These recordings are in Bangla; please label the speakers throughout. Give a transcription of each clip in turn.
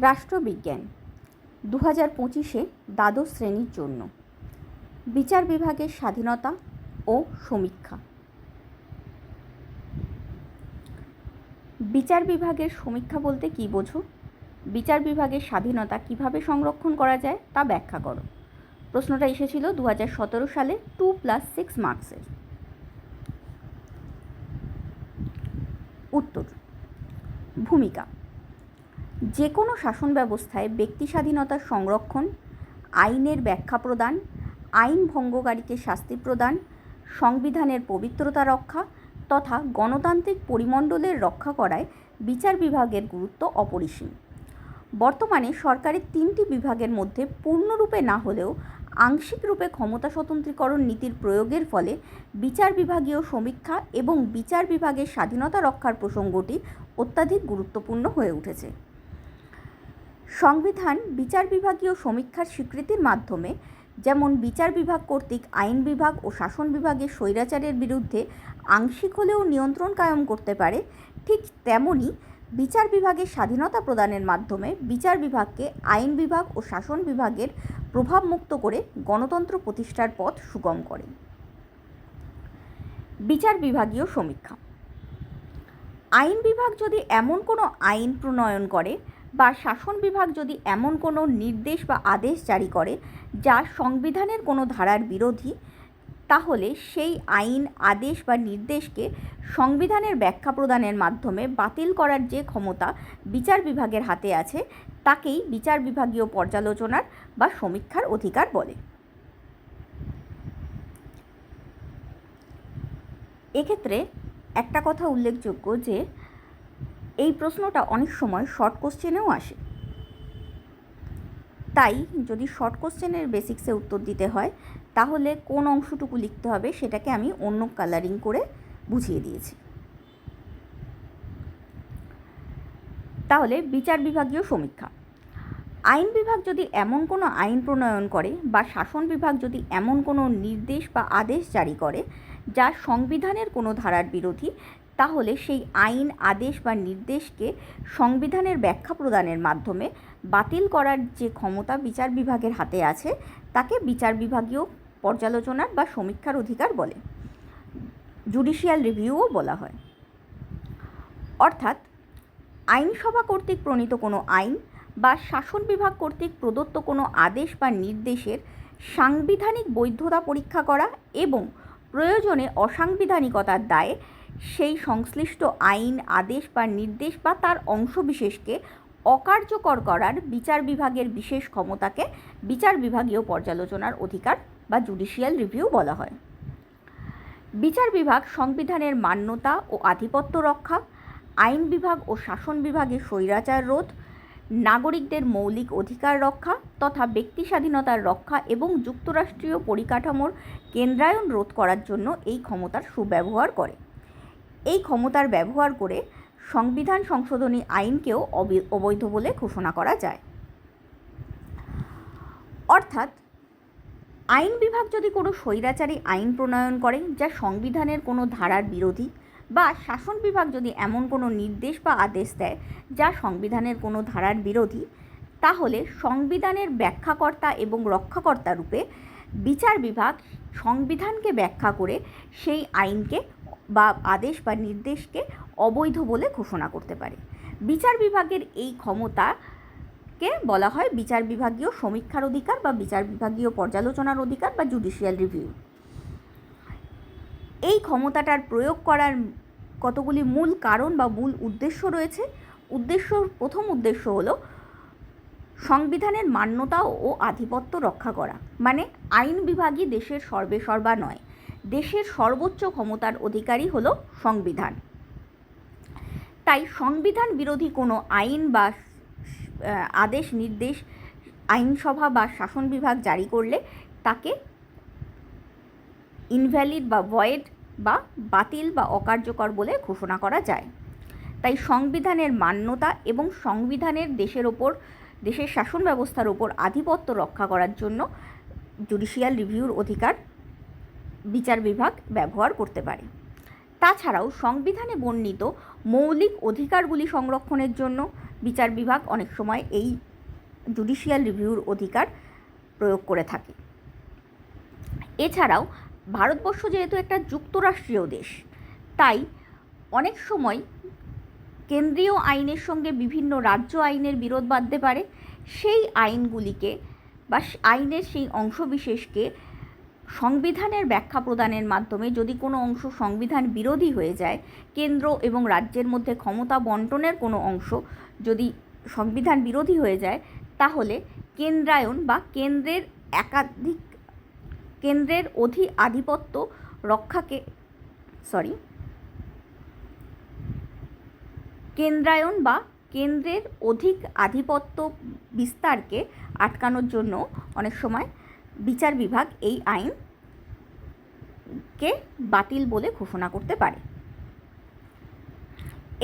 Speaker 1: রাষ্ট্রবিজ্ঞান 2025-এ দ্বাদশ শ্রেণীর জন্য বিচার বিভাগের স্বাধীনতা ও সমীক্ষা। বিচার বিভাগের সমীক্ষা বলতে কী বোঝো? বিচার বিভাগের স্বাধীনতা কিভাবে সংরক্ষণ করা যায় তা ব্যাখ্যা করো। প্রশ্নটা এসেছিল 2017 সালে 2+6 মার্কসের। উত্তর: ভূমিকা। যে কোনো শাসন ব্যবস্থায় ব্যক্তি স্বাধীনতার সংরক্ষণ, আইনের ব্যাখ্যা প্রদান, আইন ভঙ্গকারীকে শাস্তি প্রদান, সংবিধানের পবিত্রতা রক্ষা তথা গণতান্ত্রিক পরিমণ্ডলের রক্ষা করায় বিচার বিভাগের গুরুত্ব অপরিসীম। বর্তমানে সরকারের 3টি বিভাগের মধ্যে পূর্ণরূপে না হলেও আংশিক রূপে ক্ষমতা স্বতন্ত্রীকরণ নীতির প্রয়োগের ফলে বিচার বিভাগীয় সমীক্ষা এবং বিচার বিভাগের স্বাধীনতা রক্ষার প্রসঙ্গটি অত্যাধিক গুরুত্বপূর্ণ হয়ে উঠেছে। সংবিধান বিচার বিভাগীয় সমীক্ষার স্বীকৃতির মাধ্যমে যেমন বিচার বিভাগ কর্তৃক আইন বিভাগ ও শাসন বিভাগের স্বৈরাচারের বিরুদ্ধে আংশিক হলেও নিয়ন্ত্রণ কায়েম করতে পারে, ঠিক তেমনই বিচার বিভাগের স্বাধীনতা প্রদানের মাধ্যমে বিচার বিভাগকে আইন বিভাগ ও শাসন বিভাগের প্রভাবমুক্ত করে গণতন্ত্র প্রতিষ্ঠার পথ সুগম করে। বিচার বিভাগীয় সমীক্ষা। আইন বিভাগ যদি এমন কোনো আইন প্রণয়ন করে বা শাসন বিভাগ যদি এমন কোনো নির্দেশ বা আদেশ জারি করে যা সংবিধানের কোনো ধারার বিরোধী, তাহলে সেই আইন, আদেশ বা নির্দেশকে সংবিধানের ব্যাখ্যা প্রদানের মাধ্যমে বাতিল করার যে ক্ষমতা বিচার বিভাগের হাতে আছে তাকেই বিচার বিভাগীয় পর্যালোচনার বা সমীক্ষার অধিকার বলে। এক্ষেত্রে একটা কথা উল্লেখযোগ্য যে এই প্রশ্নটা অনেক সময় শর্ট কোশ্চেনেও আসে, তাই যদি শর্ট কোশ্চেনের বেসিক্সে উত্তর দিতে হয় তাহলে কোন অংশটুকু লিখতে হবে সেটাকে আমি অন্য কালারিং করে বুঝিয়ে দিয়েছি। তাহলে বিচার বিভাগীয় সমীক্ষা। আইন বিভাগ যদি এমন কোনো আইন প্রণয়ন করে বা শাসন বিভাগ যদি এমন কোনো নির্দেশ বা আদেশ জারি করে যা সংবিধানের কোনো ধারার বিরোধী, তাহলে সেই আইন, আদেশ বা নির্দেশকে সংবিধানের ব্যাখ্যা প্রদানের মাধ্যমে বাতিল করার যে ক্ষমতা বিচার বিভাগের হাতে আছে তাকে বিচার বিভাগীয় পর্যালোচনার বা সমীক্ষার অধিকার বলে। জুডিশিয়াল রিভিউও বলা হয়। অর্থাৎ আইনসভা কর্তৃক প্রণীত কোনো আইন বা শাসন বিভাগ কর্তৃক প্রদত্ত কোনো আদেশ বা নির্দেশের সাংবিধানিক বৈধতা পরীক্ষা করা এবং প্রয়োজনে অসাংবিধানিকতার দায়ে সেই সংশ্লিষ্ট আইন, আদেশ বা নির্দেশ বা তার অংশবিশেষকে অকার্যকর করার বিচার বিভাগের বিশেষ ক্ষমতাকে বিচার বিভাগীয় পর্যালোচনার অধিকার বা জুডিশিয়াল রিভিউ বলা হয়। বিচার বিভাগ সংবিধানের মান্যতা ও আধিপত্য রক্ষা, আইন বিভাগ ও শাসন বিভাগের স্বৈরাচার রোধ, নাগরিকদের মৌলিক অধিকার রক্ষা তথা ব্যক্তি স্বাধীনতার রক্ষা এবং যুক্তরাষ্ট্রীয় পরিকাঠামোর কেন্দ্রায়ন রোধ করার জন্য এই ক্ষমতার সুব্যবহার করে। এই ক্ষমতার ব্যবহার করে সংবিধান সংশোধনী আইনকেও অবৈধ বলে ঘোষণা করা যায়। অর্থাৎ আইন বিভাগ যদি কোনো স্বৈরাচারী আইন প্রণয়ন করে যা সংবিধানের কোনো ধারার বিরোধী বা শাসন বিভাগ যদি এমন কোনো নির্দেশ বা আদেশ দেয় যা সংবিধানের কোনো ধারার বিরোধী, তাহলে সংবিধানের ব্যাখ্যাকর্তা এবং রক্ষাকর্তা রূপে বিচার বিভাগ সংবিধানকে ব্যাখ্যা করে সেই আইনকে বা আদেশ বা নির্দেশকে অবৈধ বলে ঘোষণা করতে পারে। বিচার বিভাগের এই ক্ষমতাকে বলা হয় বিচার বিভাগীয় সমীক্ষার অধিকার বা বিচার বিভাগীয় পর্যালোচনার অধিকার বা জুডিশিয়াল রিভিউ। এই ক্ষমতাটার প্রয়োগ করার কতগুলি মূল কারণ বা মূল উদ্দেশ্য রয়েছে। প্রথম উদ্দেশ্য হলো সংবিধানের মান্যতা ও আধিপত্য রক্ষা করা, মানে আইন বিভাগই দেশের সর্বেসর্বা নয়, দেশের সর্বোচ্চ ক্ষমতার অধিকারী হলো সংবিধান। তাই সংবিধান বিরোধী কোনো আইন বা আদেশ, নির্দেশ আইনসভা বা শাসন বিভাগ জারি করলে তাকে ইনভ্যালিড বা ভয়েড বা বাতিল বা অকার্যকর বলে ঘোষণা করা যায়। তাই সংবিধানের মান্যতা এবং সংবিধানের দেশের শাসন ব্যবস্থার ওপর আধিপত্য রক্ষা করার জন্য জুডিশিয়াল রিভিউর অধিকার বিচার বিভাগ ব্যবহার করতে পারে। তাছাড়াও সংবিধানে বর্ণিত মৌলিক অধিকারগুলি সংরক্ষণের জন্য বিচার বিভাগ অনেক সময় এই জুডিশিয়াল রিভিউর অধিকার প্রয়োগ করে থাকে। এছাড়াও ভারতবর্ষ যেহেতু একটা যুক্তরাষ্ট্রীয় দেশ, তাই অনেক সময় কেন্দ্রীয় আইনের সঙ্গে বিভিন্ন রাজ্য আইনের বিরোধ বাঁধতে পারে। সেই আইনগুলিকে বা আইনের সেই অংশবিশেষকে সংবিধানের ব্যাখ্যা প্রদানের মাধ্যমে যদি কোনো অংশ সংবিধান বিরোধী হয়ে যায়, কেন্দ্র এবং রাজ্যের মধ্যে ক্ষমতা বন্টনের কোনো অংশ যদি সংবিধান বিরোধী হয়ে যায়, তাহলে কেন্দ্রায়ন বা কেন্দ্রের আধিপত্য রক্ষাকে কেন্দ্রায়ন বা কেন্দ্রের অধিক আধিপত্য বিস্তারকে আটকানোর জন্য অনেক সময় বিচার বিভাগ এই আইনকে বাতিল বলে ঘোষণা করতে পারে।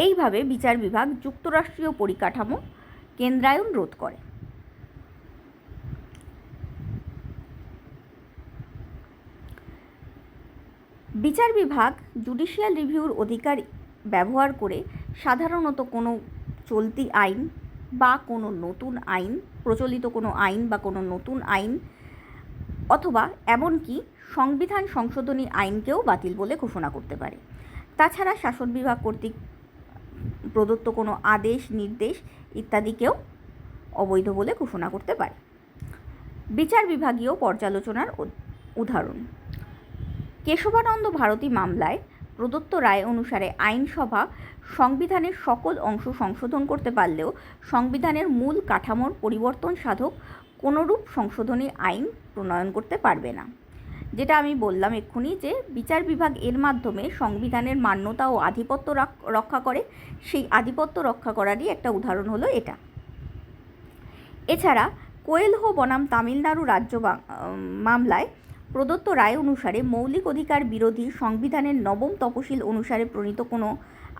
Speaker 1: এইভাবে বিচার বিভাগ যুক্তরাষ্ট্রীয় পরিকাঠামো কেন্দ্রায়ন রোধ করে। বিচার বিভাগ জুডিশিয়াল রিভিউর অধিকার ব্যবহার করে সাধারণত কোনো চলতি আইন বা কোনো নতুন আইন, প্রচলিত কোনো আইন বা কোনো নতুন আইন অথবা এমনকি সংবিধান সংশোধনী আইনকেও বাতিল বলে ঘোষণা করতে পারে। তাছাড়া শাসন বিভাগ কর্তৃক প্রদত্ত কোনো আদেশ, নির্দেশ ইত্যাদিকেও অবৈধ বলে ঘোষণা করতে পারে। বিচার বিভাগীয় পর্যালোচনার উদাহরণ: কেশবানন্দ ভারতী মামলায় প্রদত্ত রায় অনুসারে আইনসভা সংবিধানের সকল অংশ সংশোধন করতে পারলেও সংবিধানের মূল কাঠামোর পরিবর্তন সাধক কোনোরূপ সংশোধনী আইন প্রণয়ন করতে পারবে না। যেটা আমি বললাম এক্ষুনি, যে বিচার বিভাগ এর মাধ্যমে সংবিধানের মান্যতা ও আধিপত্য রক্ষা করে, সেই আধিপত্য রক্ষা করারই একটা উদাহরণ হলো এটা। এছাড়া কোয়েলহো বনাম তামিলনাড়ু রাজ্য মামলায় প্রদত্ত রায় অনুসারে মৌলিক অধিকার বিরোধী সংবিধানের নবম তফসিল অনুসারে প্রণীত কোনো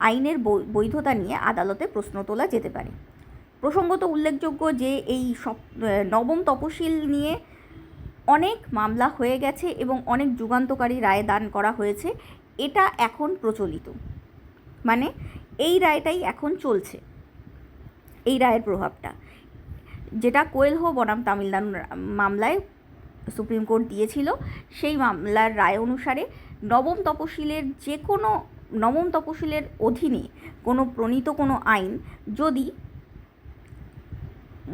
Speaker 1: আইনের বৈধতা নিয়ে আদালতে প্রশ্ন তোলা যেতে পারে। প্রসঙ্গত উল্লেখযোগ্য যে এই নবম তফসিল নিয়ে অনেক মামলা হয়ে গেছে এবং অনেক যুগান্তকারী রায় দান করা হয়েছে। এটা এখন প্রচলিত, মানে এই রায়টাই এখন চলছে, এই রায়ের প্রভাবটা, যেটা কোয়েলহো বনাম তামিলনাড়ু মামলায় সুপ্রিম কোর্ট দিয়েছিল। সেই মামলার রায় অনুসারে নবম তপশিলের অধীনে কোনো প্রণীত কোনো আইন যদি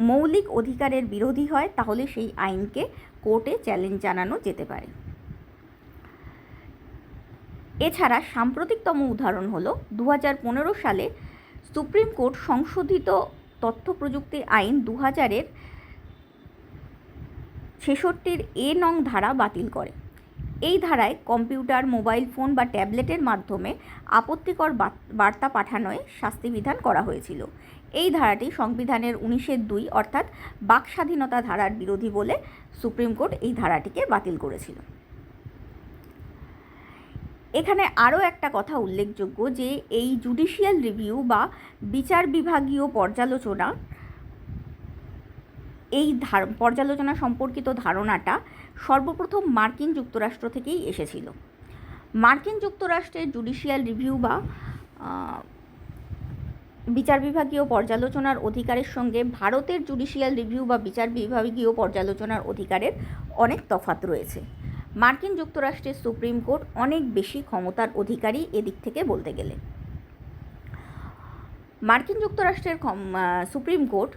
Speaker 1: মৌলিক অধিকারের বিরোধী হয়, তাহলে সেই আইনকে কোর্টে চ্যালেঞ্জ জানানো যেতে পারে। এছাড়া সাম্প্রতিকতম উদাহরণ হলো 2015 সালে সুপ্রিম কোর্ট সংশোধিত তথ্য প্রযুক্তি আইন 2000-এর 66 এ নং ধারা বাতিল করে। এই ধারায় কম্পিউটার, মোবাইল ফোন বা ট্যাবলেটের মাধ্যমে আপত্তিকর বার্তা পাঠানোয় শাস্তি বিধান করা হয়েছিল। এই ধারাটি সংবিধানের 19(2) অর্থাৎ বাক স্বাধীনতা ধারার বিরোধী বলে সুপ্রিম কোর্ট এই ধারাটিকে বাতিল করেছিল। এখানে আরও একটা কথা উল্লেখযোগ্য যে এই জুডিশিয়াল রিভিউ বা বিচার বিভাগীয় পর্যালোচনা, এই পর্যালোচনা সম্পর্কিত ধারণাটা সর্বপ্রথম মার্কিন যুক্তরাষ্ট্র থেকেই এসেছিল। মার্কিন যুক্তরাষ্ট্রের জুডিশিয়াল রিভিউ বা বিচার বিভাগীয় পর্যালোচনার অধিকারের সঙ্গে ভারতের জুডিশিয়াল রিভিউ বা বিচার বিভাগীয় পর্যালোচনার অধিকারের অনেক তফাৎ রয়েছে। মার্কিন যুক্তরাষ্ট্রের সুপ্রিম কোর্ট অনেক বেশি ক্ষমতার অধিকারী এদিক থেকে বলতে গেলে। মার্কিন যুক্তরাষ্ট্রের সুপ্রিম কোর্ট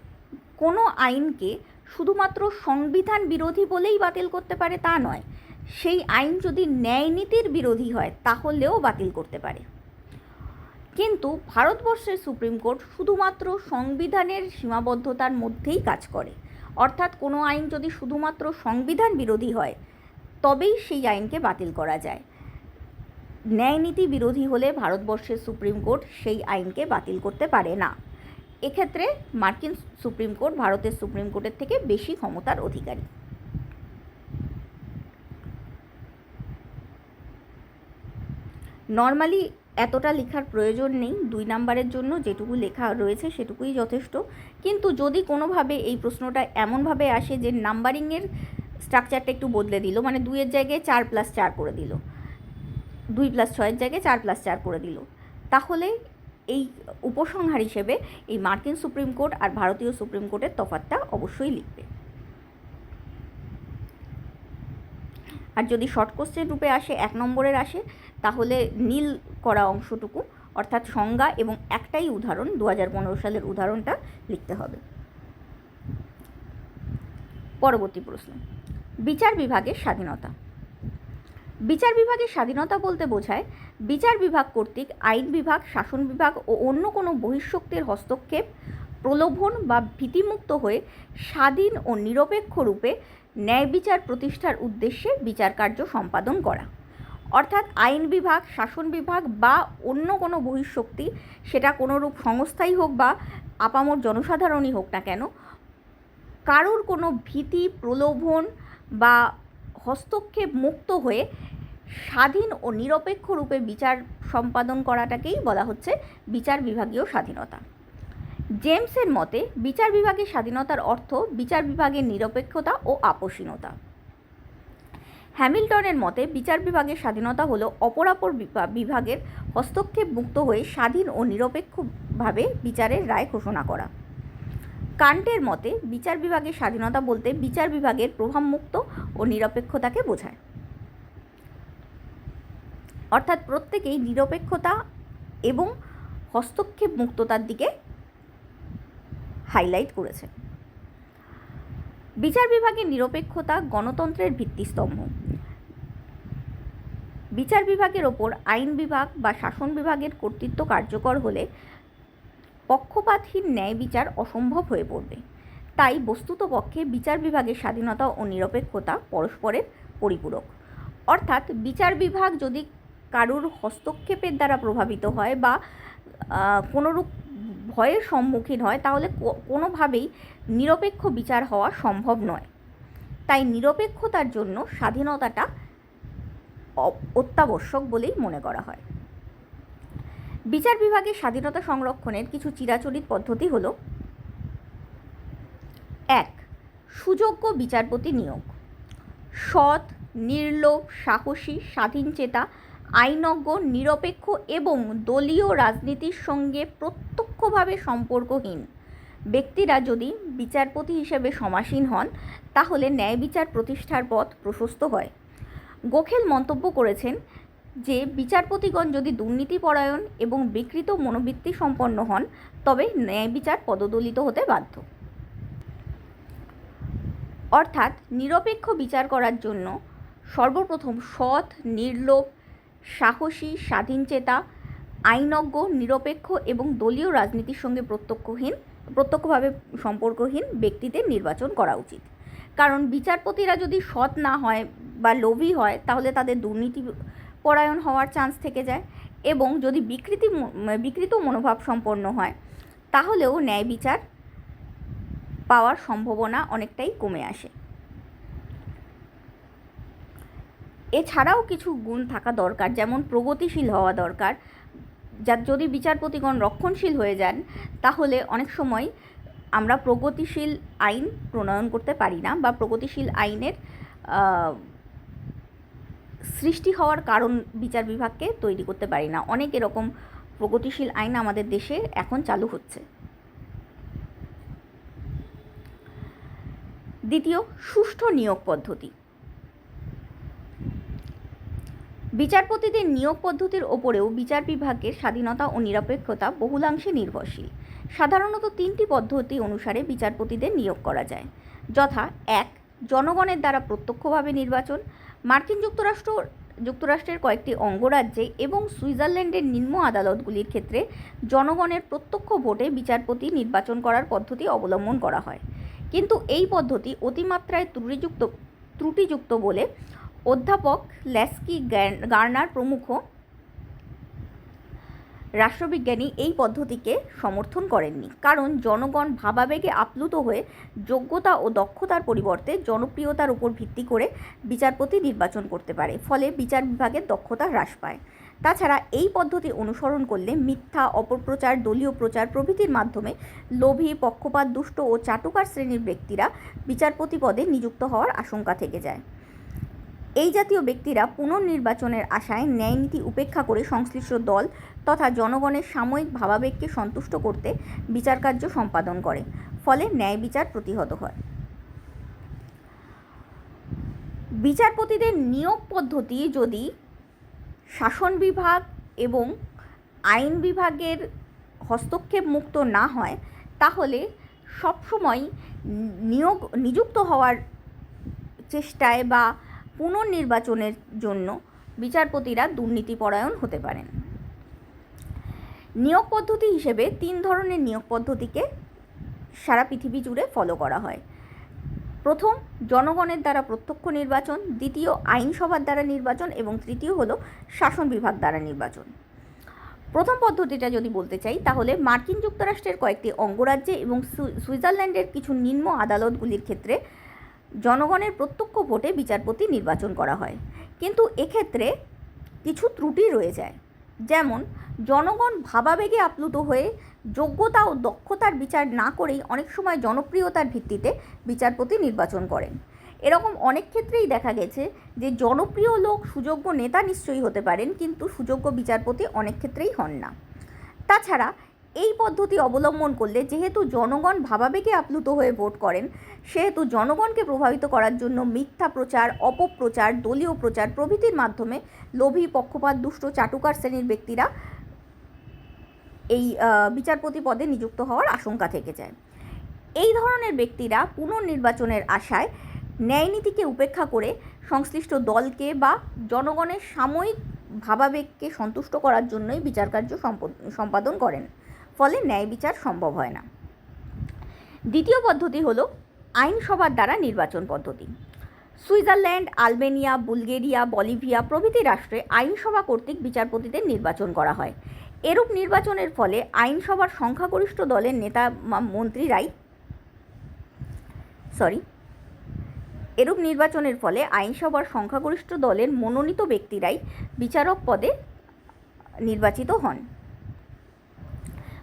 Speaker 1: কোনো আইনকে শুধুমাত্র সংবিধান বিরোধী বলেই বাতিল করতে পারে তা নয়, সেই আইন যদি ন্যায়নীতির বিরোধী হয় তাহলেও বাতিল করতে পারে। কিন্তু ভারতবর্ষের সুপ্রিম কোর্ট শুধুমাত্র সংবিধানের সীমাবদ্ধতার মধ্যেই কাজ করে, অর্থাৎ কোনো আইন যদি শুধুমাত্র সংবিধান বিরোধী হয় তবেই সেই আইনকে বাতিল করা যায়। ন্যায়নীতি বিরোধী হলে ভারতবর্ষের সুপ্রিম কোর্ট সেই আইনকে বাতিল করতে পারে না। এক্ষেত্রে মার্কিন সুপ্রিম কোর্ট ভারতের সুপ্রিম কোর্টের থেকে বেশি ক্ষমতার অধিকারী। নর্মালি এতটা লেখার প্রয়োজন নেই, 2 নাম্বারের জন্য যেটুকু লেখা রয়েছে সেটুকুই যথেষ্ট। কিন্তু যদি কোনোভাবে এই প্রশ্নটা এমনভাবে আসে যে নাম্বারিংয়ের স্ট্রাকচারটা একটু বদলে দিল, মানে 2-এর জায়গায় 4+4 করে দিল, 2+6-এর জায়গায় 4+4 করে দিল, তাহলে এই উপসংহার হিসেবে এই মার্কিন সুপ্রিম কোর্ট আর ভারতীয় সুপ্রিম কোর্টের তফাৎটা অবশ্যই লিখবে। আর যদি শর্ট কোশ্চেন রূপে আসে, 1 নম্বরের আসে, তাহলে নীল করা অংশটুকু অর্থাৎ সংজ্ঞা এবং একটাই উদাহরণ 2015 সালের উদাহরণটা লিখতে হবে। পরবর্তী প্রশ্ন, বিচার বিভাগের স্বাধীনতা। বিচার বিভাগের স্বাধীনতা বলতে বোঝায় বিচার বিভাগ কর্তৃক আইন বিভাগ, শাসন বিভাগ ও অন্য কোনো বহিঃশক্তির হস্তক্ষেপ, প্রলোভন বা ভীতিমুক্ত হয়ে স্বাধীন ও নিরপেক্ষ রূপে ন্যায় বিচার প্রতিষ্ঠার উদ্দেশ্যে বিচার কার্য সম্পাদন করা। অর্থাৎ আইন বিভাগ, শাসন বিভাগ বা অন্য কোনো বহিঃশক্তি, সেটা কোনোরূপ সংস্থাই হোক বা আপামর জনসাধারণই হোক না কেন, কারোর কোনো ভীতি, প্রলোভন বা হস্তক্ষেপ মুক্ত হয়ে স্বাধীন ও নিরপেক্ষ রূপে বিচার সম্পাদন করাটাকেই বলা হচ্ছে বিচার বিভাগীয় স্বাধীনতা। জেমসের মতে বিচার বিভাগের স্বাধীনতার অর্থ বিচার বিভাগের নিরপেক্ষতা ও আপোষহীনতা। হ্যামিল্টনের মতে বিচার বিভাগের স্বাধীনতা হলো অপরাপর বিভাগের হস্তক্ষেপ মুক্ত হয়ে স্বাধীন ও নিরপেক্ষভাবে বিচারের রায় ঘোষণা করা। কান্টের মতে বিচার বিভাগের স্বাধীনতা বলতে বিচার বিভাগের প্রভাবমুক্ত ও নিরপেক্ষতাকে বোঝায়। অর্থাৎ প্রত্যেকেই নিরপেক্ষতা এবং হস্তক্ষেপ মুক্ততার দিকে হাইলাইট করেছে। বিচার বিভাগের নিরপেক্ষতা গণতন্ত্রের ভিত্তিস্তম্ভ। বিচার বিভাগের ওপর আইন বিভাগ বা শাসন বিভাগের কর্তৃত্ব কার্যকর হলে পক্ষপাতহীন ন্যায় বিচার অসম্ভব হয়ে পড়বে। তাই বস্তুতপক্ষে বিচার বিভাগের স্বাধীনতা ও নিরপেক্ষতা পরস্পরের পরিপূরক। অর্থাৎ বিচার বিভাগ যদি কারুর হস্তক্ষেপের দ্বারা প্রভাবিত হয় বা কোনোরূপ ভয়ের সম্মুখীন হয়, তাহলে কোনোভাবেই নিরপেক্ষ বিচার হওয়া সম্ভব নয়। তাই নিরপেক্ষতার জন্য স্বাধীনতাটা অত্যাবশ্যক বলেই মনে করা হয়। বিচার বিভাগের স্বাধীনতা সংরক্ষণের কিছু চিরাচরিত পদ্ধতি হল: 1. সুযোগ্য বিচারপতি নিয়োগ। সৎ, নির্লোভ, সাহসী, স্বাধীনচেতা, আইনজ্ঞ, নিরপেক্ষ এবং দলীয় রাজনীতির সঙ্গে প্রত্যক্ষভাবে সম্পর্কহীন ব্যক্তিরা যদি বিচারপতি হিসেবে সমাসীন হন, তাহলে ন্যায় বিচার প্রতিষ্ঠার পথ প্রশস্ত হয়। গোখেল মন্তব্য করেছেন যে বিচারপতিগণ যদি দুর্নীতিপরায়ণ এবং বিকৃত মনোবৃত্তি সম্পন্ন হন, তবে ন্যায় বিচার পদদলিত হতে বাধ্য। অর্থাৎ নিরপেক্ষ বিচার করার জন্য সর্বপ্রথম সৎ, নির্লোভ, সাহসী, স্বাধীনচেতা, আইনজ্ঞ, নিরপেক্ষ এবং দলীয় রাজনীতির সঙ্গে প্রত্যক্ষভাবে সম্পর্কহীন ব্যক্তিদের নির্বাচন করা উচিত। কারণ বিচারপতিরা যদি সৎ না হয় বা লোভী হয়, তাহলে তাদের দুর্নীতি পরায়ণ হওয়ার চান্স থেকে যায়, এবং যদি বিকৃত মনোভাব সম্পন্ন হয়, তাহলেও ন্যায় বিচার পাওয়ার সম্ভাবনা অনেকটাই কমে আসে। এছাড়াও কিছু গুণ থাকা দরকার, যেমন প্রগতিশীল হওয়া দরকার। যদি বিচারপতিগণ রক্ষণশীল হয়ে যান, তাহলে অনেক সময় আমরা প্রগতিশীল আইন প্রণয়ন করতে পারি না বা প্রগতিশীল আইনের সৃষ্টি হওয়ার কারণ বিচার বিভাগকে তৈরি করতে পারি না। অনেক এরকম প্রগতিশীল আইন আমাদের দেশে এখন চালু হচ্ছে। দ্বিতীয়, সুষ্ঠু নিয়োগ পদ্ধতি। বিচারপতিদের নিয়োগ পদ্ধতির ওপরেও বিচার বিভাগের স্বাধীনতা ও নিরপেক্ষতা বহুলাংশে নির্ভরশীল। সাধারণত 3টি পদ্ধতি অনুসারে বিচারপতিদের নিয়োগ করা যায়, যথা: 1. জনগণের দ্বারা প্রত্যক্ষভাবে নির্বাচন। মার্কিন যুক্তরাষ্ট্রের কয়েকটি অঙ্গরাজ্যে এবং সুইজারল্যান্ডের নিম্ন আদালতগুলির ক্ষেত্রে জনগণের প্রত্যক্ষ ভোটে বিচারপতি নির্বাচন করার পদ্ধতি অবলম্বন করা হয়, কিন্তু এই পদ্ধতি অতিমাত্রায় ত্রুটিযুক্ত বলে অধ্যাপক ল্যাস্কি, গার্নার প্রমুখ রাষ্ট্রবিজ্ঞানী এই পদ্ধতিকে সমর্থন করেননি, কারণ জনগণ ভাবাবেগে আপ্লুত হয়ে যোগ্যতা ও দক্ষতার পরিবর্তে জনপ্রিয়তার উপর ভিত্তি করে বিচারপতি নির্বাচন করতে পারে, ফলে বিচার বিভাগের দক্ষতা হ্রাস পায়। তাছাড়া এই পদ্ধতি অনুসরণ করলে মিথ্যা, অপপ্রচার, দলীয় প্রচার প্রভৃতির মাধ্যমে লোভী, পক্ষপাত দুষ্ট ও চাটুকার শ্রেণীর ব্যক্তিরা বিচারপতি পদে নিযুক্ত হওয়ার আশঙ্কা থেকে যায়। এই জাতীয় ব্যক্তিরা পুনর্নির্বাচনের আশায় ন্যায়নীতি উপেক্ষা করে সংশ্লিষ্ট দল তথা জনগণের সাময়িক ভাবাবেগকে সন্তুষ্ট করতে বিচার কার্য সম্পাদন করে, ফলে ন্যায় বিচার প্রতিহত হয়। বিচারপতিদের নিয়োগ পদ্ধতি যদি শাসন বিভাগ এবং আইন বিভাগের হস্তক্ষেপ মুক্ত না হয়, তাহলে সবসময় নিযুক্ত হওয়ার চেষ্টায় বা পুনর্নির্বাচনের জন্য বিচারপতিরা দুর্নীতিপরায়ণ হতে পারেন। নিয়োগ পদ্ধতি হিসেবে 3 ধরনের নিয়োগ পদ্ধতিকে সারা পৃথিবী জুড়ে ফলো করা হয়। প্রথম, জনগণের দ্বারা প্রত্যক্ষ নির্বাচন, দ্বিতীয় আইনসভার দ্বারা নির্বাচন এবং তৃতীয় হলো শাসন বিভাগ দ্বারা নির্বাচন। প্রথম পদ্ধতিটা যদি বলতে চাই, তাহলে মার্কিন যুক্তরাষ্ট্রের কয়েকটি অঙ্গরাজ্যে এবং সুইজারল্যান্ডের কিছু নিম্ন আদালতগুলির ক্ষেত্রে জনগণের প্রত্যক্ষ ভোটে বিচারপতি নির্বাচন করা হয়, কিন্তু এক্ষেত্রে কিছু ত্রুটি রয়ে যায়। যেমন, জনগণ ভাবাবেগে আপ্লুত হয়ে যোগ্যতা ও দক্ষতার বিচার না করেই অনেক সময় জনপ্রিয়তার ভিত্তিতে বিচারপতি নির্বাচন করেন। এরকম অনেক ক্ষেত্রেই দেখা গেছে যে জনপ্রিয় লোক সুযোগ্য নেতা নিশ্চয়ই হতে পারেন, কিন্তু সুযোগ্য বিচারপতি অনেক ক্ষেত্রেই হন না। তাছাড়া এই পদ্ধতি অবলম্বন করলে যেহেতু জনগণ ভাবাবেগে আপ্লুত হয়ে ভোট করেন, সেহেতু জনগণকে প্রভাবিত করার জন্য মিথ্যা প্রচার, অপপ্রচার, দলীয় প্রচার প্রভৃতির মাধ্যমে লোভী, পক্ষপাত, দুষ্ট, চাটুকার শ্রেণীর ব্যক্তিরা এই বিচারপতি পদে নিযুক্ত হওয়ার আশঙ্কা থেকে যায়। এই ধরনের ব্যক্তিরা পুনর্নির্বাচনের আশায় ন্যায়নীতিকে উপেক্ষা করে সংশ্লিষ্ট দলকে বা জনগণের সাময়িক ভাবাবেগকে সন্তুষ্ট করার জন্যই বিচারকার্য সম্পাদন করেন, ফলে ন্যায় বিচার সম্ভব হয় না। দ্বিতীয় পদ্ধতি হলো আইনসভার দ্বারা নির্বাচন পদ্ধতি। সুইজারল্যান্ড, আলবেনিয়া, বুলগেরিয়া, বলিভিয়া প্রভৃতি রাষ্ট্রে আইনসভা কর্তৃক বিচারপতিদের নির্বাচন করা হয়। এরূপ নির্বাচনের ফলে আইনসভার সংখ্যাগরিষ্ঠ দলের নেতা মন্ত্রীরাই এরূপ নির্বাচনের ফলে আইনসভার সংখ্যাগরিষ্ঠ দলের মনোনীত ব্যক্তিরাই বিচারক পদে নির্বাচিত হন,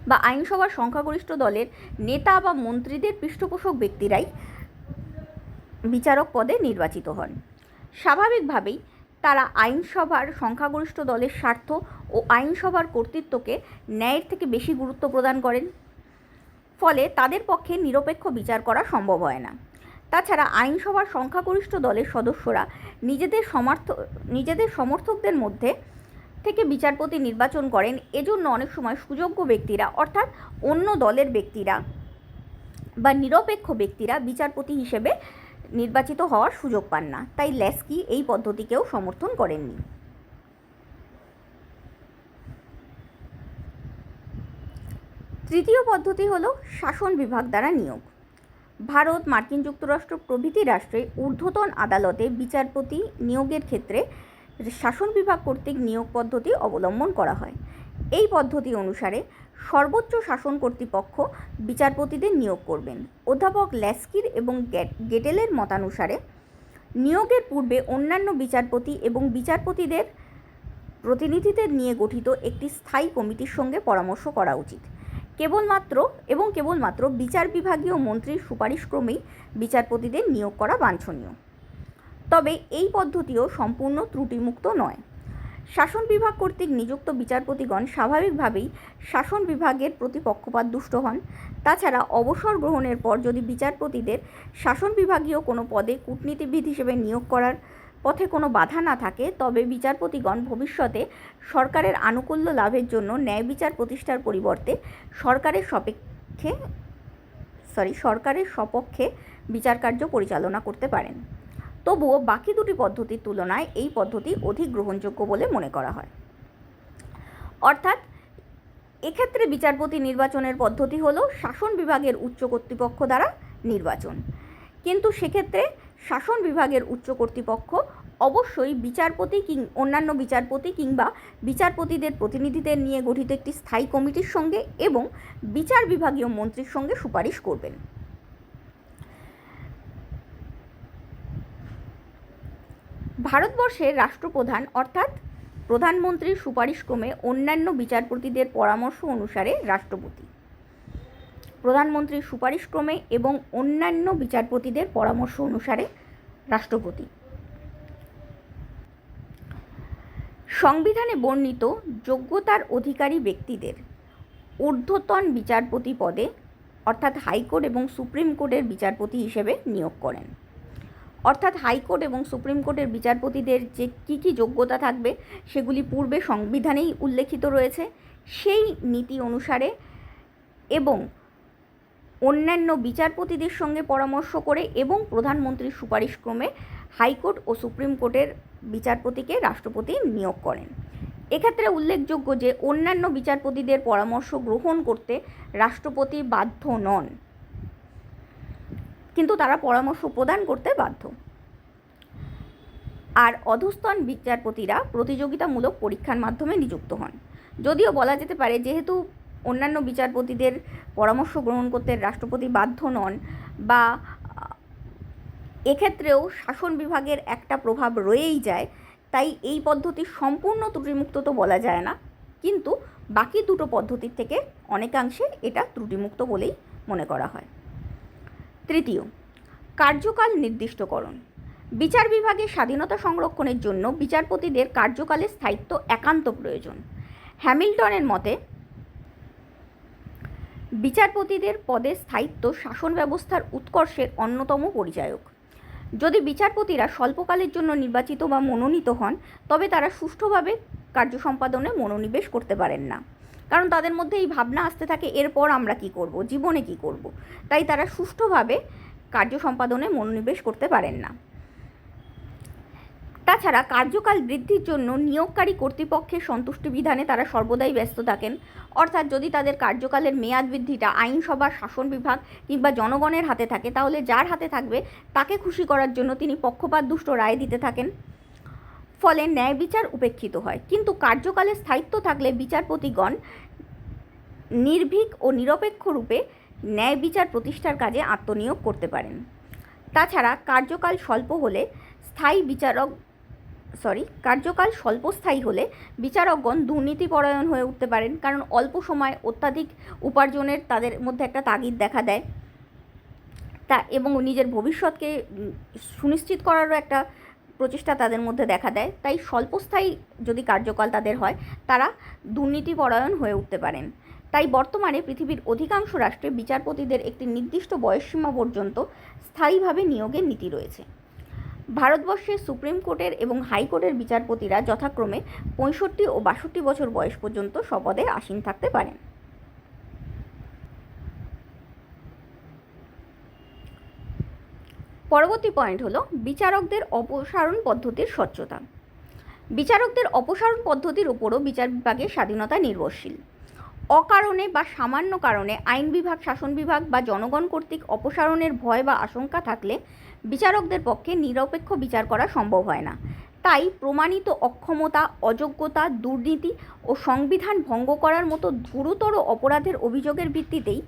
Speaker 1: বা আইনসভার সংখ্যাগরিষ্ঠ দলের নেতা বা মন্ত্রীদের পৃষ্ঠপোষক ব্যক্তিরাই বিচারক পদে নির্বাচিত হন। স্বাভাবিকভাবেই তারা আইনসভার সংখ্যাগরিষ্ঠ দলের স্বার্থ ও আইনসভার কর্তৃত্বকে ন্যায়ের থেকে বেশি গুরুত্ব প্রদান করেন, ফলে তাদের পক্ষে নিরপেক্ষ বিচার করা সম্ভব হয় না। তাছাড়া আইনসভার সংখ্যাগরিষ্ঠ দলের সদস্যরা নিজেদের সমর্থকদের মধ্যে থেকে বিচারপতি নির্বাচন করেন। এজন্য অনেক সময় সুযোগ্য ব্যক্তিরা, অর্থাৎ অন্য দলের ব্যক্তিরা বা নিরপেক্ষ ব্যক্তিরা বিচারপতি হিসেবে নির্বাচিত হওয়ার সুযোগ পান না। তাই লেস্কি এই পদ্ধতিকেও সমর্থন করেননি। তৃতীয় পদ্ধতি হলো শাসন বিভাগ দ্বারা নিয়োগ। ভারত, মার্কিন যুক্তরাষ্ট্র প্রভৃতি রাষ্ট্রে ঊর্ধ্বতন আদালতে বিচারপতি নিয়োগের ক্ষেত্রে শাসন বিভাগ কর্তৃক নিয়োগ পদ্ধতি অবলম্বন করা হয়। এই পদ্ধতি অনুসারে সর্বোচ্চ শাসন কর্তৃপক্ষ বিচারপতিদের নিয়োগ করবেন। অধ্যাপক লেস্কির এবং গেটেলের মতানুসারে নিয়োগের পূর্বে অন্যান্য বিচারপতি এবং বিচারপতিদের প্রতিনিধিদের নিয়ে গঠিত একটি স্থায়ী কমিটির সঙ্গে পরামর্শ করা উচিত। কেবলমাত্র বিচার বিভাগীয় মন্ত্রীর সুপারিশক্রমেই বিচারপতিদের নিয়োগ করা বাঞ্ছনীয়। তবে এই পদ্ধতিও সম্পূর্ণ ত্রুটিমুক্ত নয়। শাসন বিভাগ কর্তৃক নিযুক্ত বিচারপতিগণ স্বাভাবিকভাবেই শাসন বিভাগের প্রতি পক্ষপাত দুষ্ট হন। তাছাড়া অবসর গ্রহণের পর যদি বিচারপতিদের শাসন বিভাগীয় কোনো পদে কূটনীতিবিদ হিসেবে নিয়োগ করার পথে কোনো বাধা না থাকে, তবে বিচারপতিগণ ভবিষ্যতে সরকারের আনুকূল্য লাভের জন্য ন্যায় বিচার প্রতিষ্ঠার পরিবর্তে সরকারের সপক্ষে বিচারকার্য পরিচালনা করতে পারেন। তবুও বাকি দুটি পদ্ধতির তুলনায় এই পদ্ধতি অধিক গ্রহণযোগ্য বলে মনে করা হয়। অর্থাৎ এক্ষেত্রে বিচারপতি নির্বাচনের পদ্ধতি হলো শাসন বিভাগের উচ্চ কর্তৃপক্ষ দ্বারা নির্বাচন, কিন্তু সেক্ষেত্রে শাসন বিভাগের উচ্চ কর্তৃপক্ষ অবশ্যই বিচারপতি অন্যান্য বিচারপতি কিংবা বিচারপতিদের প্রতিনিধিদের নিয়ে গঠিত একটি স্থায়ী কমিটির সঙ্গে এবং বিচার বিভাগীয় মন্ত্রীর সঙ্গে সুপারিশ করবেন। ভারতবর্ষের রাষ্ট্রপ্রধান অর্থাৎ প্রধানমন্ত্রীর সুপারিশক্রমে অন্যান্য বিচারপতিদের পরামর্শ অনুসারে রাষ্ট্রপতি, প্রধানমন্ত্রীর সুপারিশক্রমে এবং অন্যান্য বিচারপতিদের পরামর্শ অনুসারে রাষ্ট্রপতি। সংবিধানে বর্ণিত যোগ্যতার অধিকারী ব্যক্তিদের ঊর্ধ্বতন বিচারপতি পদে অর্থাৎ হাইকোর্ট এবং সুপ্রিম কোর্টের বিচারপতি হিসেবে নিয়োগ করেন। অর্থাৎ হাইকোর্ট এবং সুপ্রিম কোর্টের বিচারপতিদের যে কী যোগ্যতা থাকবে সেগুলি পূর্বে সংবিধানেই উল্লেখিত রয়েছে। সেই নীতি অনুসারে এবং অন্যান্য বিচারপতিদের সঙ্গে পরামর্শ করে এবং প্রধানমন্ত্রীর সুপারিশক্রমে হাইকোর্ট ও সুপ্রিম কোর্টের বিচারপতিকে রাষ্ট্রপতি নিয়োগ করেন। এক্ষেত্রে উল্লেখযোগ্য যে অন্যান্য বিচারপতিদের পরামর্শ গ্রহণ করতে রাষ্ট্রপতি বাধ্য নন, কিন্তু তারা পরামর্শ প্রদান করতে বাধ্য। আর অধস্তন বিচারপতিরা প্রতিযোগিতামূলক পরীক্ষার মাধ্যমে নিযুক্ত হন। যদিও বলা যেতে পারে যেহেতু অন্যান্য বিচারপতিদের পরামর্শ গ্রহণ করতে রাষ্ট্রপতি বাধ্য নন, বা এক্ষেত্রেও শাসন বিভাগের একটা প্রভাব রয়েই যায়, তাই এই পদ্ধতি সম্পূর্ণ ত্রুটিমুক্ত তো বলা যায় না, কিন্তু বাকি দুটো পদ্ধতির থেকে অনেকাংশে এটা ত্রুটিমুক্ত বলেই মনে করা হয়। তৃতীয়, কার্যকাল নির্দিষ্টকরণ। বিচার বিভাগের স্বাধীনতা সংরক্ষণের জন্য বিচারপতিদের কার্যকালের স্থায়িত্ব একান্ত প্রয়োজন। হ্যামিল্টনের মতে বিচারপতিদের পদের স্থায়িত্ব শাসন ব্যবস্থার উৎকর্ষের অন্যতম পরিচায়ক। যদি বিচারপতিরা স্বল্পকালের জন্য নির্বাচিত বা মনোনীত হন, তবে তারা সুষ্ঠুভাবে কার্য সম্পাদনে মনোনিবেশ করতে পারেন না, কারণ তাদের মধ্যে এই ভাবনা আসতে থাকে এরপর আমরা কি করব, জীবনে কি করব, তাই তারা সুষ্ঠুভাবে কার্য সম্পাদনে মনোনিবেশ করতে পারেন না। তাছাড়া কার্যকাল বৃদ্ধির জন্য নিয়োগকারী কর্তৃপক্ষের সন্তুষ্টি বিধানে তারা সর্বদাই ব্যস্ত থাকেন। অর্থাৎ যদি তাদের কার্যকালের মেয়াদ বৃদ্ধিটা আইনসভা, শাসন বিভাগ কিংবা জনগণের হাতে থাকে, তাহলে যার হাতে থাকবে তাকে খুশি করার জন্য তিনি পক্ষপাতদুষ্ট রায় দিতে থাকেন। ফলে ন্যায় বিচার উপেক্ষিত হয়। কিন্তু কার্যকালের স্থায়িত্ব থাকলে বিচারপতিগণ নির্ভীক ও নিরপেক্ষ রূপে ন্যায় বিচার প্রতিষ্ঠার কাজে আত্মনিয়োগ করতে পারেন। তাছাড়া কার্যকাল স্বল্পস্থায়ী হলে বিচারকগণ দুর্নীতিপরায়ণ হয়ে উঠতে পারেন, কারণ অল্প সময় অত্যাধিক উপার্জনের তাদের মধ্যে একটা তাগিদ দেখা দেয়, এবং নিজের ভবিষ্যৎকে সুনিশ্চিত করারও একটা প্রচেষ্টা তাদের মধ্যে দেখা দেয়। তাই স্বল্পস্থায়ী যদি কার্যকাল তাদের হয়, তারা দুর্নীতিপরায়ণ হয়ে উঠতে পারেন। তাই বর্তমানে পৃথিবীর অধিকাংশ রাষ্ট্রে বিচারপতিদের একটি নির্দিষ্ট বয়সসীমা পর্যন্ত স্থায়ীভাবে নিয়োগের নীতি রয়েছে। ভারতবর্ষের সুপ্রিম কোর্টের এবং হাইকোর্টের বিচারপতিরা যথাক্রমে 65 ও 62 বছর বয়স পর্যন্ত স্বপদে আসীন থাকতে পারেন। পরবর্তী পয়েন্ট হলো বিচারকদের অপসারণ পদ্ধতির স্বচ্ছতা। বিচারকদের অপসারণ পদ্ধতির উপরও বিচার বিভাগের স্বাধীনতা নির্ভরশীল। অকারণে বা সামান্য কারণে আইন বিভাগ, শাসন বিভাগ বা জনগণ কর্তৃক অপসারণের ভয় বা আশঙ্কা থাকলে বিচারকদের পক্ষে নিরপেক্ষ বিচার করা সম্ভব হয় না। তাই প্রমাণিত অক্ষমতা, অযোগ্যতা, দুর্নীতি ও সংবিধান ভঙ্গ করার মতো গুরুতর অপরাধের অভিযোগের ভিত্তিতেই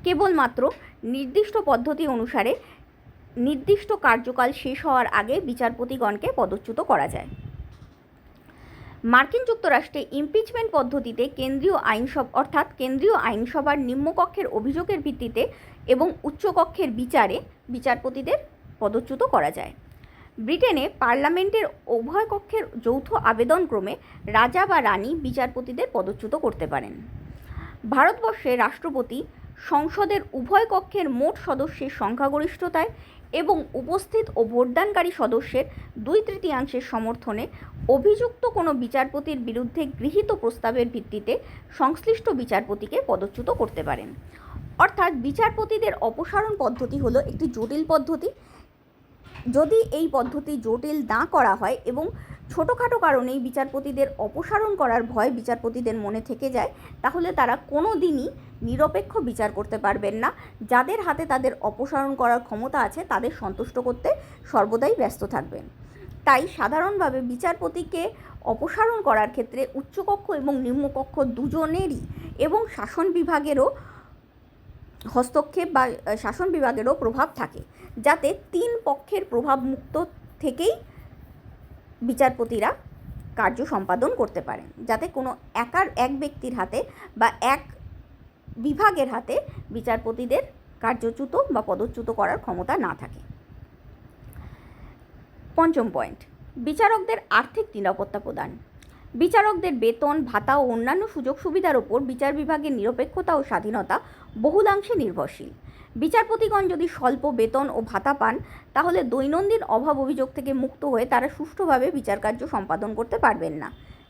Speaker 1: কেবলমাত্র নির্দিষ্ট পদ্ধতি অনুসারে নির্দিষ্ট কার্যকাল শেষ হওয়ার আগে বিচারপতিগণকে পদচ্যুত করা যায়। মার্কিন যুক্তরাষ্ট্রে ইমপিচমেন্ট পদ্ধতিতে কেন্দ্রীয় আইনসভার নিম্নকক্ষের অভিযোগের ভিত্তিতে এবং উচ্চকক্ষের বিচারে বিচারপতিদের পদচ্যুত করা যায়। ব্রিটেনে পার্লামেন্টের উভয় কক্ষের যৌথ আবেদনক্রমে রাজা বা রানী বিচারপতিদের পদচ্যুত করতে পারেন। ভারতবর্ষে রাষ্ট্রপতি সংসদের উভয় কক্ষের মোট সদস্যের সংখ্যাগরিষ্ঠতায় এবং উপস্থিত ও ভোটদানকারী সদস্যের 2/3 সমর্থনে অভিযুক্ত কোনো বিচারপতির বিরুদ্ধে গৃহীত প্রস্তাবের ভিত্তিতে সংশ্লিষ্ট বিচারপতিকে পদচ্যুত করতে পারেন। অর্থাৎ বিচারপতিদের অপসারণ পদ্ধতি হলো একটি জটিল পদ্ধতি। যদি এই পদ্ধতি জটিল না করা হয় এবং ছোটোখাটো কারণেই বিচারপতিদের অপসারণ করার ভয় বিচারপতিদের মনে থেকে যায়, তাহলে তারা কোনো দিনই নিরপেক্ষ বিচার করতে পারবেন না। যাদের হাতে তাদের অপসারণ করার ক্ষমতা আছে তাদের সন্তুষ্ট করতে সর্বদাই ব্যস্ত থাকবেন। তাই সাধারণভাবে বিচারপতিকে অপসারণ করার ক্ষেত্রে উচ্চকক্ষ এবং নিম্নকক্ষ দুজনেরই এবং শাসন বিভাগেরও হস্তক্ষেপ বা শাসন বিভাগেরও প্রভাব থাকে, যাতে 3 পক্ষের প্রভাবমুক্ত থেকেই বিচারপতিরা কার্য সম্পাদন করতে পারেন, যাতে কোনো এক ব্যক্তির হাতে বা এক বিভাগের হাতে বিচারপতিদের কার্যচ্যুত বা পদচ্যুত করার ক্ষমতা না থাকে। পঞ্চম পয়েন্ট, বিচারকদের আর্থিক নিরাপত্তা প্রদান। বিচারকদের বেতন, ভাতা ও অন্যান্য সুযোগ সুবিধার ওপর বিচার বিভাগের নিরপেক্ষতা ও স্বাধীনতা বহুলাংশে নির্ভরশীল। বিচারপতিগণ যদি স্বল্প বেতন ও ভাতা পান, তাহলে দৈনন্দিন অভাব অভিযোগ থেকে মুক্ত হয়ে তারা সুষ্ঠুভাবে বিচারকার্য সম্পাদন করতে পারবেন না।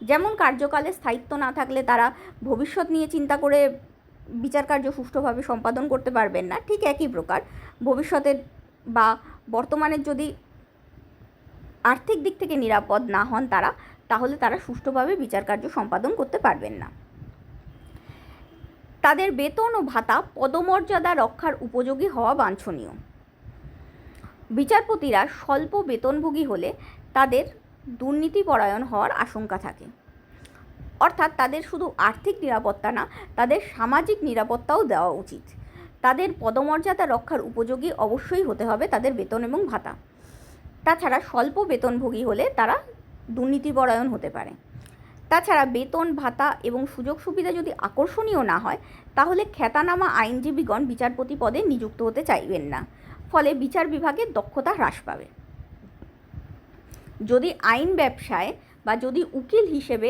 Speaker 1: যেমন কার্যকালে স্থায়িত্ব না থাকলে তারা ভবিষ্যৎ নিয়ে চিন্তা করে বিচারকার্য সুষ্ঠুভাবে সম্পাদন করতে পারবেন না, ঠিক একই প্রকার ভবিষ্যতের বা বর্তমানের যদি আর্থিক দিক থেকে নিরাপদ না হন তাহলে তারা সুষ্ঠুভাবে বিচারকার্য সম্পাদন করতে পারবেন না। তাদের বেতন ও ভাতা পদমর্যাদা রক্ষার উপযোগী হওয়া বাঞ্ছনীয়। বিচারপতিরা স্বল্প বেতনভোগী হলে তাদের দুর্নীতিপরায়ণ হওয়ার আশঙ্কা থাকে। অর্থাৎ তাদের শুধু আর্থিক নিরাপত্তা না, তাদের সামাজিক নিরাপত্তাও দেওয়া উচিত। তাদের পদমর্যাদা রক্ষার উপযোগী অবশ্যই হতে হবে তাদের বেতন এবং ভাতা। তাছাড়া স্বল্প বেতনভোগী হলে তারা দুর্নীতিপরায়ণ হতে পারে। তাছাড়া বেতন, ভাতা এবং সুযোগ সুবিধা যদি আকর্ষণীয় না হয়, তাহলে খ্যাতনামা আইনজীবীগণ বিচারপতি পদে নিযুক্ত হতে চাইবেন না, ফলে বিচার বিভাগের দক্ষতা হ্রাস পাবে। যদি আইন ব্যবসায় বা যদি উকিল হিসেবে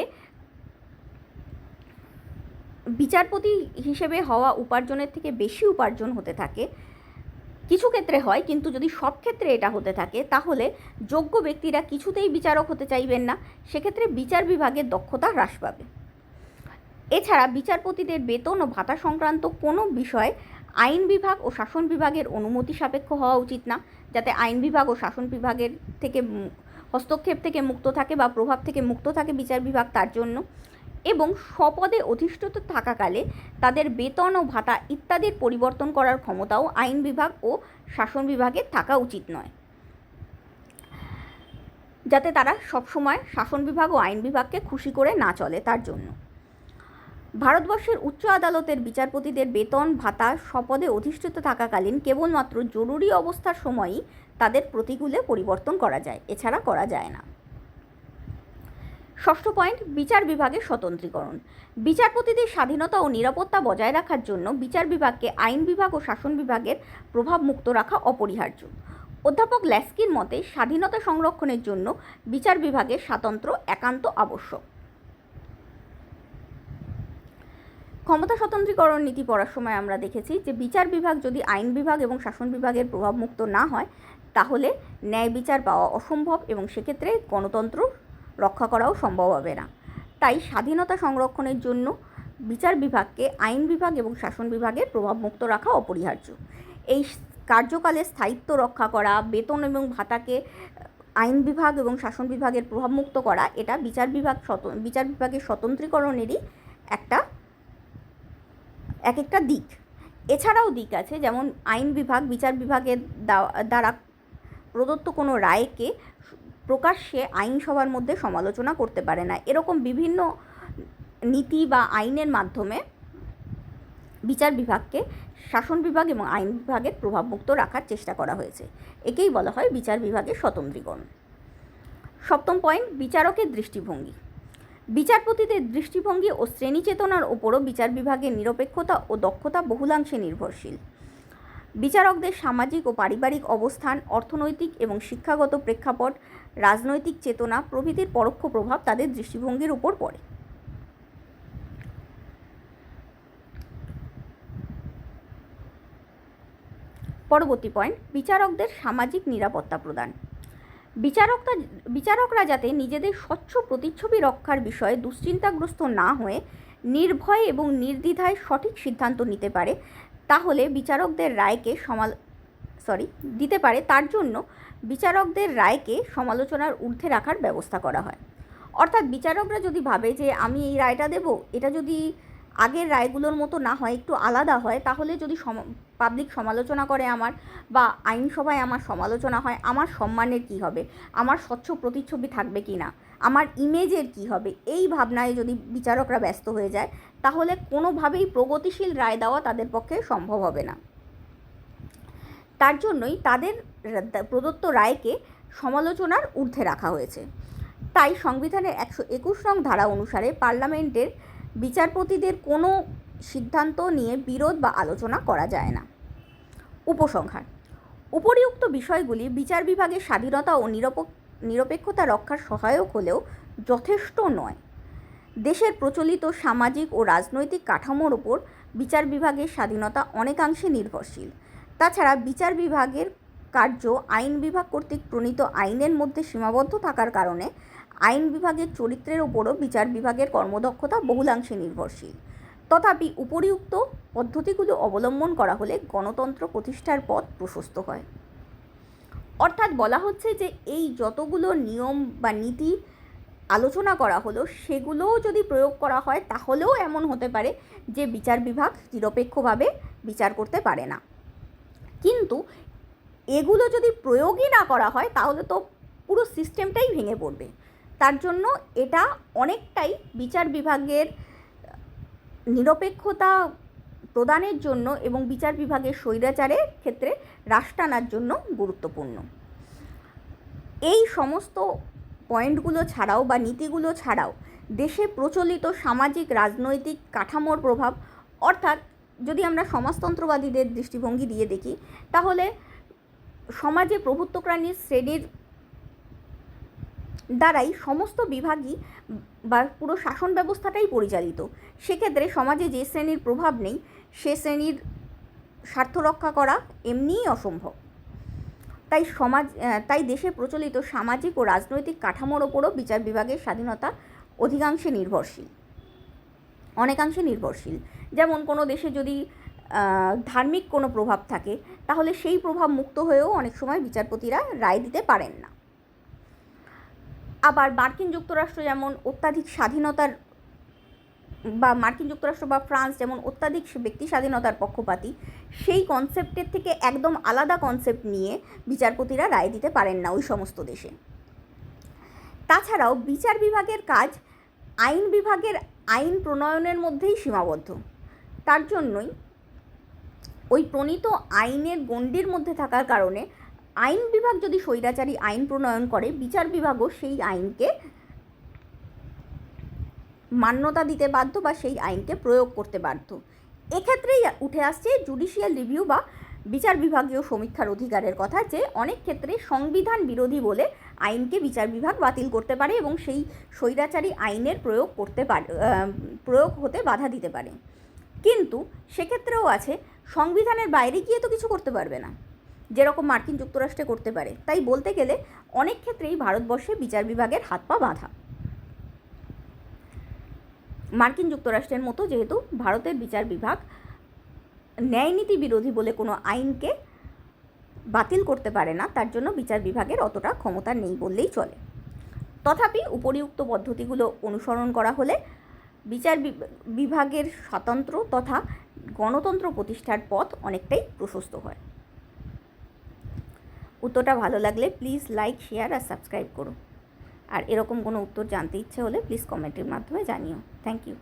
Speaker 1: বিচারপতি হিসেবে হওয়া উপার্জনের থেকে বেশি উপার্জন হতে থাকে, কিছু ক্ষেত্রে হয় কিন্তু যদি সব ক্ষেত্রে এটা হতে থাকে, তাহলে যোগ্য ব্যক্তিরা কিছুতেই বিচারক হতে চাইবেন না, সেক্ষেত্রে বিচার বিভাগের দক্ষতা হ্রাস পাবে। এছাড়া বিচারপতিদের বেতন ও ভাতা সংক্রান্ত কোনো বিষয় আইন বিভাগ ও শাসন বিভাগের অনুমতি সাপেক্ষ হওয়া উচিত না, যাতে আইন বিভাগ ও শাসন বিভাগের থেকে হস্তক্ষেপ থেকে মুক্ত থাকে বা প্রভাব থেকে মুক্ত থাকে বিচার বিভাগ তার জন্য। এবং স্বপদে অধিষ্ঠিত থাকাকালে তাদের বেতন ও ভাতা ইত্যাদির পরিবর্তন করার ক্ষমতাও আইন বিভাগ ও শাসন বিভাগের থাকা উচিত নয়, যাতে তারা সবসময় শাসন বিভাগ ও আইন বিভাগকে খুশি করে না চলে তার জন্য। ভারতবর্ষের উচ্চ আদালতের বিচারপতিদের বেতন ভাতা স্বপদে অধিষ্ঠিত থাকাকালীন কেবলমাত্র জরুরি অবস্থার সময়ই তাদের প্রতিকূলে পরিবর্তন করা যায়, এছাড়া করা যায় না। ষষ্ঠ পয়েন্ট, বিচার বিভাগের স্বতন্ত্রীকরণ। বিচারপতিদের স্বাধীনতা ও নিরাপত্তা বজায় রাখার জন্য বিচার বিভাগকে আইন বিভাগ ও শাসন বিভাগের প্রভাব মুক্ত রাখা অপরিহার্য। অধ্যাপক ল্যাস্কির মতে স্বাধীনতা সংরক্ষণের জন্য বিচার বিভাগের স্বাতন্ত্র্য একান্ত আবশ্যক। ক্ষমতা স্বতন্ত্রীকরণ নীতি পড়ার সময় আমরা দেখেছি যে বিচার বিভাগ যদি আইন বিভাগ এবং শাসন বিভাগের প্রভাব মুক্ত না হয়, তাহলে ন্যায় বিচার পাওয়া অসম্ভব এবং সেক্ষেত্রে গণতন্ত্র রক্ষা করাও সম্ভব হবে না। তাই স্বাধীনতা সংরক্ষণের জন্য বিচার বিভাগকে আইন বিভাগ এবং শাসন বিভাগের প্রভাব মুক্ত রাখা অপরিহার্য। এই কার্যকালে স্থায়িত্ব রক্ষা করা, বেতন এবং ভাতাকে আইন বিভাগ এবং শাসন বিভাগের প্রভাব মুক্ত করা, এটা বিচার বিভাগের স্বতন্ত্রীকরণেরই এক একটা দিক। এছাড়াও দিক আছে, যেমন আইন বিভাগ বিচার বিভাগের দ্বারা প্রদত্ত কোনো রায়কে প্রকাশ্যে আইনসভার মধ্যে সমালোচনা করতে পারে না। এরকম বিভিন্ন নীতি বা আইনের মাধ্যমে বিচার বিভাগকে শাসন বিভাগ এবং আইন বিভাগের প্রভাবমুক্ত রাখার চেষ্টা করা হয়েছে। একেই বলা হয় বিচার বিভাগের স্বতন্ত্রীকরণ। সপ্তম পয়েন্ট, বিচারকের দৃষ্টিভঙ্গি। বিচারপতিদের দৃষ্টিভঙ্গি ও শ্রেণী চেতনার ওপরও বিচার বিভাগের নিরপেক্ষতা ও দক্ষতা বহুলাংশে নির্ভরশীল। বিচারকদের সামাজিক ও পারিবারিক অবস্থান, অর্থনৈতিক এবং শিক্ষাগত প্রেক্ষাপট, রাজনৈতিক চেতনা প্রভৃতির পরোক্ষ প্রভাব তাদের দৃষ্টিভঙ্গির উপর পড়ে। পরবর্তী পয়েন্ট, বিচারকদের সামাজিক নিরাপত্তা প্রদান। বিচারকরা যাতে নিজেদের স্বচ্ছ প্রতিচ্ছবি রক্ষার বিষয়ে দুশ্চিন্তাগ্রস্ত না হয়ে নির্ভয় এবং নির্দ্বিধায় সঠিক সিদ্ধান্ত নিতে পারে, তাহলে বিচারকদের রায়কে দিতে পারে, তার জন্য বিচারকদের রায়কে সমালোচনার ঊর্ধ্বে রাখার ব্যবস্থা করা হয়। অর্থাৎ বিচারকরা যদি ভাবে যে আমি এই রায়টা দেব, এটা যদি আগের রায়গুলোর মতো না হয়, একটু আলাদা হয়, তাহলে যদি পাবলিক সমালোচনা করে আমার, বা আইনসভায় আমার সমালোচনা হয়, আমার সম্মানের কী হবে, আমার স্বচ্ছ প্রতিচ্ছবি থাকবে কি না, আমার ইমেজের কী হবে, এই ভাবনায় যদি বিচারকরা ব্যস্ত হয়ে যায়, তাহলে কোনোভাবেই প্রগতিশীল রায় দেওয়া তাদের পক্ষে সম্ভব হবে না। তার জন্যই তাদের প্রদত্ত রায়কে সমালোচনার ঊর্ধ্বে রাখা হয়েছে। তাই সংবিধানের 121 নং ধারা অনুসারে পার্লামেন্টের বিচারপতিদের কোনো সিদ্ধান্ত নিয়ে বিরোধ বা আলোচনা করা যায় না। উপসংহার: উপরিউক্ত বিষয়গুলি বিচার বিভাগের স্বাধীনতা ও নিরপেক্ষতা রক্ষার সহায়ক হলেও যথেষ্ট নয়। দেশের প্রচলিত সামাজিক ও রাজনৈতিক কাঠামোর ওপর বিচার বিভাগের স্বাধীনতা অনেকাংশে নির্ভরশীল। তাছাড়া বিচার বিভাগের কার্য আইন বিভাগ কর্তৃক প্রণীত আইনের মধ্যে সীমাবদ্ধ থাকার কারণে আইন বিভাগের চরিত্রের ওপরও বিচার বিভাগের কর্মদক্ষতা বহুলাংশে নির্ভরশীল। তথাপি উপরিউক্ত পদ্ধতিগুলো অবলম্বন করা হলে গণতন্ত্র প্রতিষ্ঠার পথ প্রশস্ত হয়। অর্থাৎ বলা হচ্ছে যে এই যতগুলো নিয়ম বা নীতি আলোচনা করা হলো সেগুলোও যদি প্রয়োগ করা হয় তাহলেও এমন হতে পারে যে বিচার বিভাগ নিরপেক্ষভাবে বিচার করতে পারে না। কিন্তু এগুলো যদি প্রয়োগই না করা হয় তাহলে তো পুরো সিস্টেমটাই ভেঙে পড়বে। তার জন্য এটা অনেকটাই বিচার বিভাগের নিরপেক্ষতা প্রদানের জন্য এবং বিচার বিভাগের স্বৈরাচারের ক্ষেত্রে রাশ টানার জন্য গুরুত্বপূর্ণ। এই সমস্ত পয়েন্টগুলো ছাড়াও বা নীতিগুলো ছাড়াও দেশে প্রচলিত সামাজিক রাজনৈতিক কাঠামোর প্রভাব, অর্থাৎ যদি আমরা সমাজতন্ত্রবাদীদের দৃষ্টিভঙ্গি দিয়ে দেখি তাহলে সমাজে প্রভুত্বপ্রাণী শ্রেণীর দ্বারাই সমস্ত বিভাগই বা পুরো শাসন ব্যবস্থাটাই পরিচালিত। সেক্ষেত্রে সমাজে যে শ্রেণীর প্রভাব নেই সে শ্রেণীর স্বার্থ রক্ষা করা এমনিই অসম্ভব। তাই দেশে প্রচলিত সামাজিক ও রাজনৈতিক কাঠামোর ওপরও বিচার বিভাগের স্বাধীনতা অনেকাংশে নির্ভরশীল। যেমন কোনো দেশে যদি ধার্মিক কোনো প্রভাব থাকে তাহলে সেই প্রভাব মুক্ত হয়েও অনেক সময় বিচারপতিরা রায় দিতে পারেন না। আবার মার্কিন যুক্তরাষ্ট্র যেমন অত্যাধিক স্বাধীনতার বা মার্কিন যুক্তরাষ্ট্র বা ফ্রান্স যেমন অত্যাধিক ব্যক্তি স্বাধীনতার পক্ষপাতী, সেই কনসেপ্টের থেকে একদম আলাদা কনসেপ্ট নিয়ে বিচারপতিরা রায় দিতে পারেন না ওই সমস্ত দেশে। তাছাড়াও বিচার বিভাগের কাজ আইন বিভাগের আইন প্রণয়নের মধ্যেই সীমাবদ্ধ। তার জন্যই ওই প্রণীত আইনের গণ্ডির মধ্যে থাকার কারণে আইন বিভাগ যদি স্বৈরাচারী আইন প্রণয়ন করে বিচার বিভাগও সেই আইনকে মান্যতা দিতে বাধ্য বা সেই আইনকে প্রয়োগ করতে বাধ্য। এক্ষেত্রেই উঠে আসছে জুডিশিয়াল রিভিউ বা বিচার বিভাগীয় সমীক্ষার অধিকারের কথা, যে অনেক ক্ষেত্রে সংবিধান বিরোধী বলে আইনকে বিচার বিভাগ বাতিল করতে পারে এবং সেই স্বৈরাচারী আইনের প্রয়োগ হতে বাধা দিতে পারে। কিন্তু সেক্ষেত্রেও আছে সংবিধানের বাইরে গিয়ে তো কিছু করতে পারবে না, যেরকম মার্কিন যুক্তরাষ্ট্রে করতে পারে। তাই বলতে গেলে অনেক ক্ষেত্রেই ভারতবর্ষে বিচার বিভাগের হাত পা বাঁধা। মার্কিন যুক্তরাষ্ট্রের মতো যেহেতু ভারতের বিচার বিভাগ ন্যায়নীতি বিরোধী বলে কোনো আইনকে বাতিল করতে পারে না, তার জন্য বিচার বিভাগের অতটা ক্ষমতা নেই বললেই চলে। তথাপি উপরিউক্ত পদ্ধতিগুলো অনুসরণ করা হলে বিচার বিভাগের স্বাতন্ত্র্য তথা গণতন্ত্র প্রতিষ্ঠার পথ অনেকটাই প্রশস্ত হয়। উত্তরটা ভালো লাগলে প্লিজ লাইক, শেয়ার আর সাবস্ক্রাইব করো। আর এরকম কোনো উত্তর জানতে ইচ্ছে হলে প্লিজ কমেন্টের মাধ্যমে জানিও। Thank you.